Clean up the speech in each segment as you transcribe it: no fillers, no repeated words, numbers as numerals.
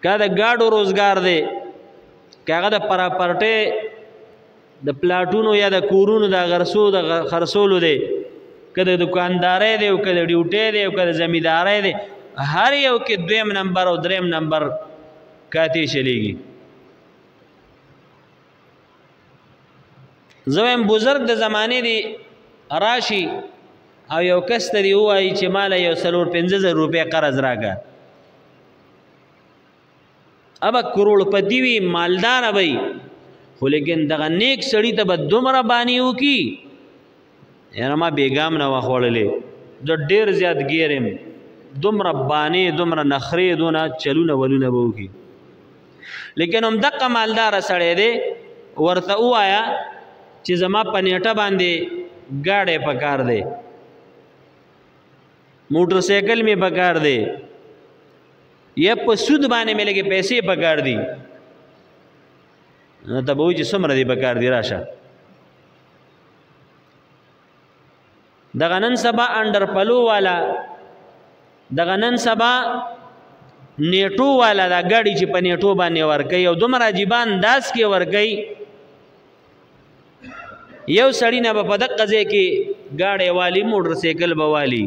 که د ګاډو روزګار دی که هغه د پراپرټۍ د پلاټونو یا د کورونو د خرڅولو دی که د دکاندارۍ دی او که د ډیوټۍ دی او که د زمیندارۍ دی هر یو کې دویم نمبر او دریم نمبر کاتی چلیږي. زه وایم بزرګ د زمانې دی راشي او یو کس ته دی ووایي چې ماله یو 4-5,000 روپۍ قرض راکړه، ابا کروڑپتی وي مالدار وي، خو لیکن دغه نیک سړي ته به دومره بانی وکي یاره ما بیګام نه وخوړلې، زه ډېر زیات ګیر یم، دومره بانې دومره نخرې دونه چلونه ولونه به وکي. لیکن همدغه مالداره سړی دی ورته ووایه چې زما په نیټه باندې ګاډی پکار دی، موټر سایکل می پکار دی، یا په سود باندې مې لږې پیسې پکار دي، نو ته به وایي چې څومره دې پکار دي راشه. دغه نن سبا انډر پلو والا، دغه نن سبا نیټو والا دا ګاډي چې په نیټو باندې ورکوي او دومره عجیبه انداز کې ورکوي، یو سړي نه به په دغه ځای کې ګاډی والي موټر سایکل به والي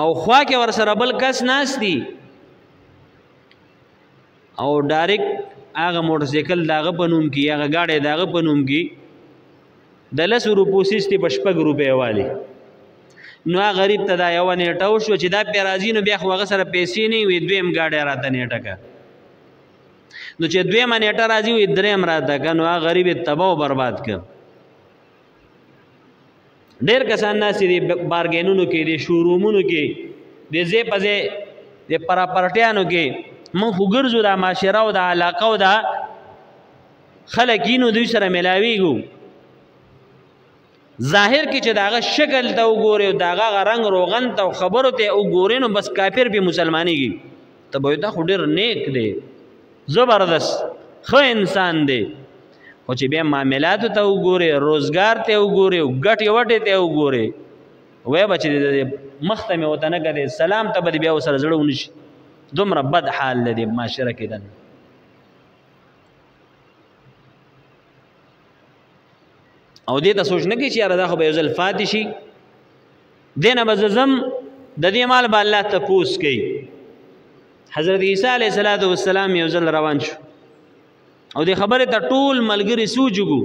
او خوا کې ورسره بل کس ناست دي او ډایرکټ هغه موټر سایکل داغه په نوم کې هغه ګاډی داغه په نوم کې د 10 روپو سیستي په 6 روپۍ والی. نو هغه غریب ته دا یوه نیټه وشوه چې دا پې راځي نو بیا خو هغه سره پیسې نه وي، دویم ګاډی راته نیټه که، نو چې دویمه نیټه راځي وي دریم راته که، نو هغه غریب یې تباه و برباد که. ډېر کسان ناستې دي بارګینونو کې، د شورومونو کې، د ځای په ځای د پراپرټیانو کې، موږ خو ګرځو دا معاشره او دا علاقه او دا خلک یینو دوی سره میلاویږو، ظاهر کې چې د هغه شکل ته وګورې او د هغه رنګ روغن ته او خبرو ته وګورې نو بس کافر پې مسلمانېږي، ته به وایي دا خو ډېر نیک دی، زبردست ښه انسان دی، خو چې بیا معاملاتو ته وګورې، روزګار ته وګورې، ګټې وټې ته وګورې، وایه به چې مخ ته مې ورته نه کتې، سلام ته به دې بیا ورسره زړه ونه شي، دومره بد حال دی معاشره کې دننه. او دې ته سوچ نه کوي چې یاره دا خو به یو ځل پاتې شي، دې نه به زه ځم د دې مال به الله تپوس کوي. حضرت عیسی علیه السلام یو ځل روان شو او دې خبرې ته ټول ملګري سوچوږو،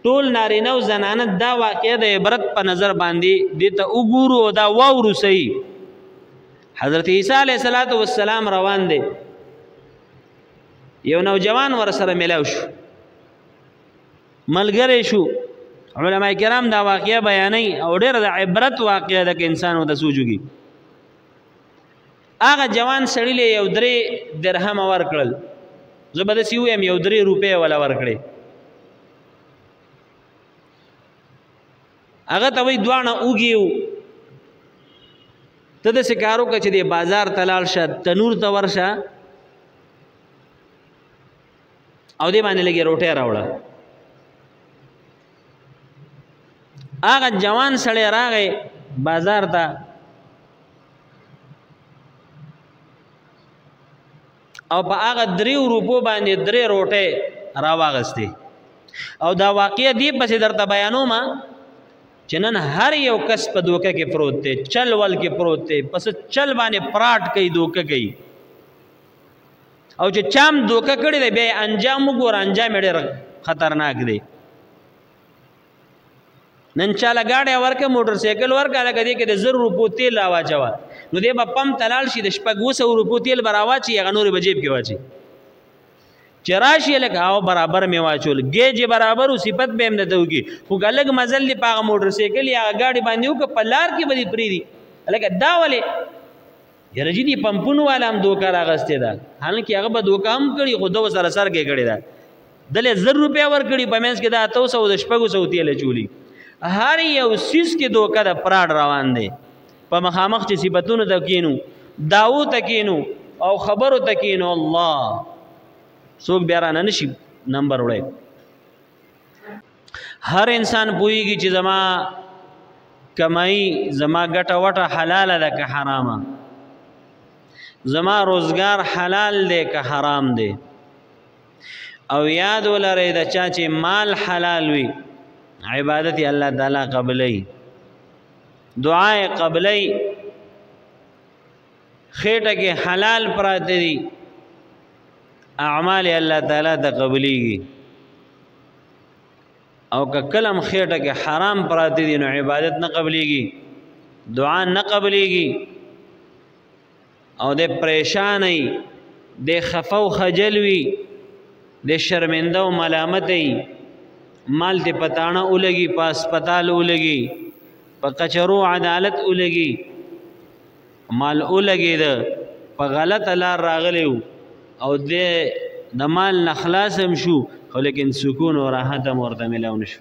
ټول نارینه او زنانه دا واقعه د عبرت په نظر باندې دې ته وګورو او دا واورو صحیح. حضرت عیسی علیه السلام روان دی، یو نوجوان ورسره ملاو شو، ملګری شو، علماء کرام دا واقعه بیانوي او ډېره د عبرت واقعه ده که انسان ورته سوچوږي. هغه جوان سړي له یو 3 درهمه ورکړل، زه به داسې ووایم یو 3 روپۍ وله ورکړې، هغه ته وایي دواړه اوږې وو، ته داسې کار وکړه چې د بازار ته لاړ شه، تنور ته ورشه او دې باندې لږې روټۍ راوړه. هغه جوان سړی راغی بازار ته، او په هغه 3 روپو باندې 3 روټۍ راواغستې. او دا واقعه دې پسې درته بیانوم چې نن هر یو کس په دوکه کې پروت دی، چل ول کې پروت دی، پس چل باندې پراټ کوي، دوکه کوي، او چې چام دوکه کړی دی بیا انجام وګوره، انجام یې ډېر خطرناک دی. نن چاله ګاډی ورکړه، موټر سایکل ورکړه، لکه دې کې د 1000 روپو تیل راواچوه، نو دې به پمپ ته لاړ شي، د 200 روپو تیل به راواچي، هغه نورې به جیب کې واچي، چې راشي لکه هغه برابر مې واچول، ګیج یې برابر و، صفت به یې هم درته وکړي، خو که لږ مزل دې په هغه موټر سایکل یا هغه ګاډي باندې وکړه په لار کې به دې پرېږدي، لکه دا ولې یاره جي دې پمپونو والا هم دوکه راغستې ده، حالانکې هغه به دوکه هم کړي خو ده ورسره سر کې کړې ده، دلې 1000 روپۍ ورکړي، په منځ کې د 800 د 600 تیل اچولي. هر یو سیز کې دوکه د فراډ روان دی. په مخامخ چې صفتونو ته کینو، دعوو ته کینو او خبرو ته کینو، الله څوک بیا رانه نشي نمبر وړی. هر انسان پوهیږي چې زما کمائی، زما ګټه وټه حلاله ده که حرامه، زما روزگار حلال دی که حرام دی. او یاد ولرئ د چا چې مال حلال وي عبادت یې الله تعالی قبلوي، دعا یې قبلوي، خېټه کې حلال پراته دي اعمال الله تعالی ته قبليږي. او که کلم خېټه کې حرام پراته دي نو عبادت نه قبليږي، دعا نه قبليږي. او د پریشان ای د خفو خجل وي د شرمنده او ملامت ای مال ته پتاڼه ولګي، په هسپتال ولګي، په کچرو عدالت ولګي، مال ولګي د په غلط لار راغلیو او د مال نه خلاص هم شو خو لیکن سکون او راحت هم ورته ملاو نشو.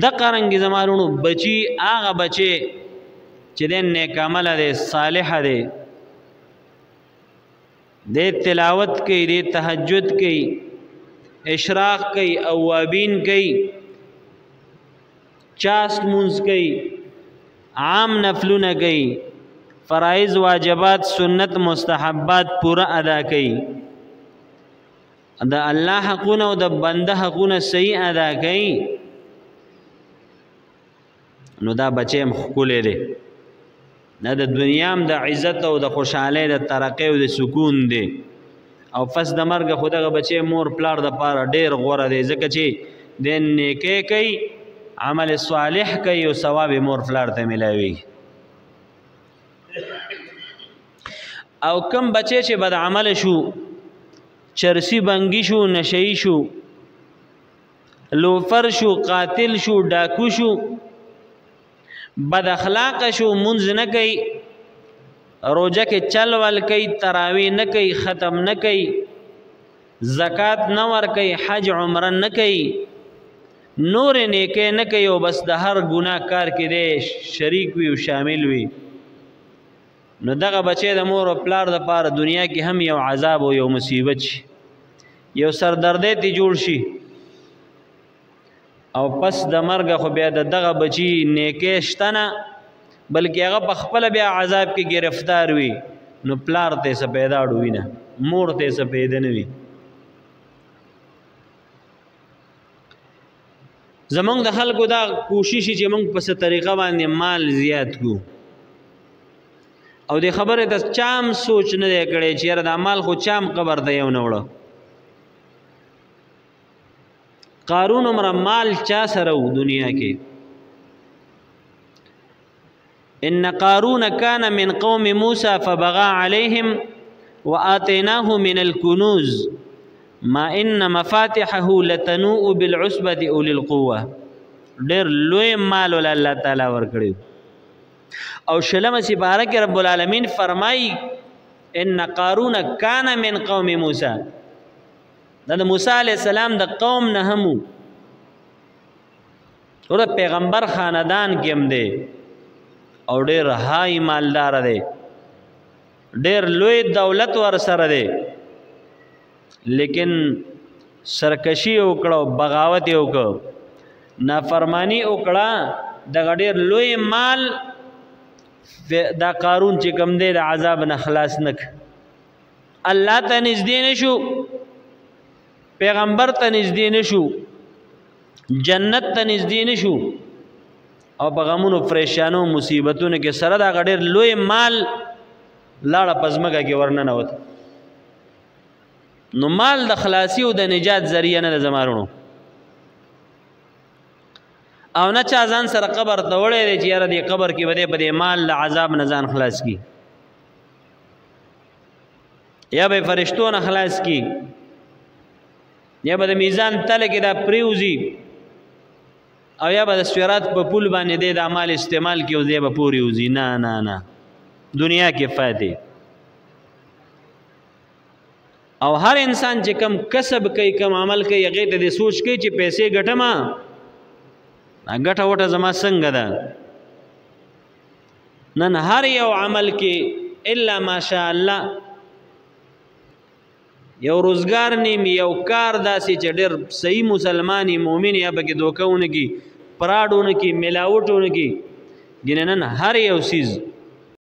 د قرنګ زمانونو بچي هغه بچي چې د نیک عمل دی، صالح دی، د تلاوت کوي، د تهجد کوي، اشراق کوي، اوابین کوي، چاست مونز کوي، عام نفلونه کوي، فرائض واجبات سنت مستحبات پورا ادا کوي، د الله حقونه او د بنده حقونه صحیح ادا کوي، نو دا بچیم ښکلی دی، نه د دنیا هم د عزت او د خوشحالۍ د ترقۍ او د سکون دی. او پس د مرګه خو دغه بچی مور پلار د پاره ډېر غوره دی، ځکه چې د نیکۍ کوي، عمل صالح کوي او ثواب مور پلار ته ملاوي. او کم بچی چې بد عمل شو، چرسی بنګي شو، نشئی شو، لوفر شو، قاتل شو، ډاکو شو، بد اخلاق شو، منځ نه کوي، روجه کې چل ول کوي، تراوی نه کوي، ختم نه کوي، زکات نه ور کوي، حج عمره نه کوي، نور نیکه نه کوي، او بس د هر ګناه کار کې دی شریک وي او شامل وي، نو دغه بچی د مور او پلار د پاره دنیا کې هم یو عذاب او یو مصیبت شي، یو سردردی تی جوړ شي. او پس د مرګ خو بیا دغه بچی نیکه شته نه، بلکې هغه په خپل بیا عذاب کې گرفتار وي، نو پلار ته څه پیدا ډوي نه، مور ته څه پیدا نه وي. زمونږ د خلکو دا کوشش چې موږ په څه طریقه باندې مال زیات کو، او د خبره ته چام سوچ نه دی کړی چې یاره دا مال خو چام قبر ته یو نه وړه. قارون عمره مال چا سره و دنیا کې؟ ان قارون كان من قوم موسى فبغى عليهم وآتيناه من الكنوز ما ان مفاتحه لتنوء بالعصبة اولي القوة. ډېر لوی مال ول الله تعالی ورکړي. او شلمه سپاره کې رب العالمین فرمایي ان قارون كان من قوم موسى، دا د موسی علیہ السلام د قوم نه هم او د پیغمبر خاندان کې هم دی، او ډېر هاي مالدار دی، ډېر لوی دولت ور سره دی، لیکن سرکشي وکړه، بغاوت وکړه، نافرمانی وکړه، دغه ډېر لوی مال دا قارون چې کوم دی د عذاب نه خلاص نک، الله ته نږدې نشو، پیغمبر ته نږدې نشو، جنت ته نږدې نشو، او په غمونو پریشانو مصیبتونو کې سره دا ډېر لوی مال لاړه په ځمکه کې ورننوت. نو مال د خلاصي او د نجات ذریعه نه د زمارونو، او نه چا ځان سره قبر ته وړی دی چې یاره دې قبر کې به دی په دې مال د عذاب نه ځان خلاص کی، یا به فرشتو نه خلاص کی، یا به د میزان تله کې دا پریوزي، او یا به د صراط په پل باندې دی د مال استعمال کی او دی به پورې وځي. نه نه نه، دنیا کې فائدې. او هر انسان چې کم کسب کوي، کم عمل کوي، هغې ته د سوچ کوي چې پیسې ګټمه، ګټه وټه زما څنګه ده. نن هر یو عمل کې الا ماشاء الله یو روزګار نیم، یو کار داسې چې ډېر صحیح مسلمانی مومن یا پکې دوکهونه کی، پراډونه کی، ملاوټونه کی، ګینه نن هر یو سیز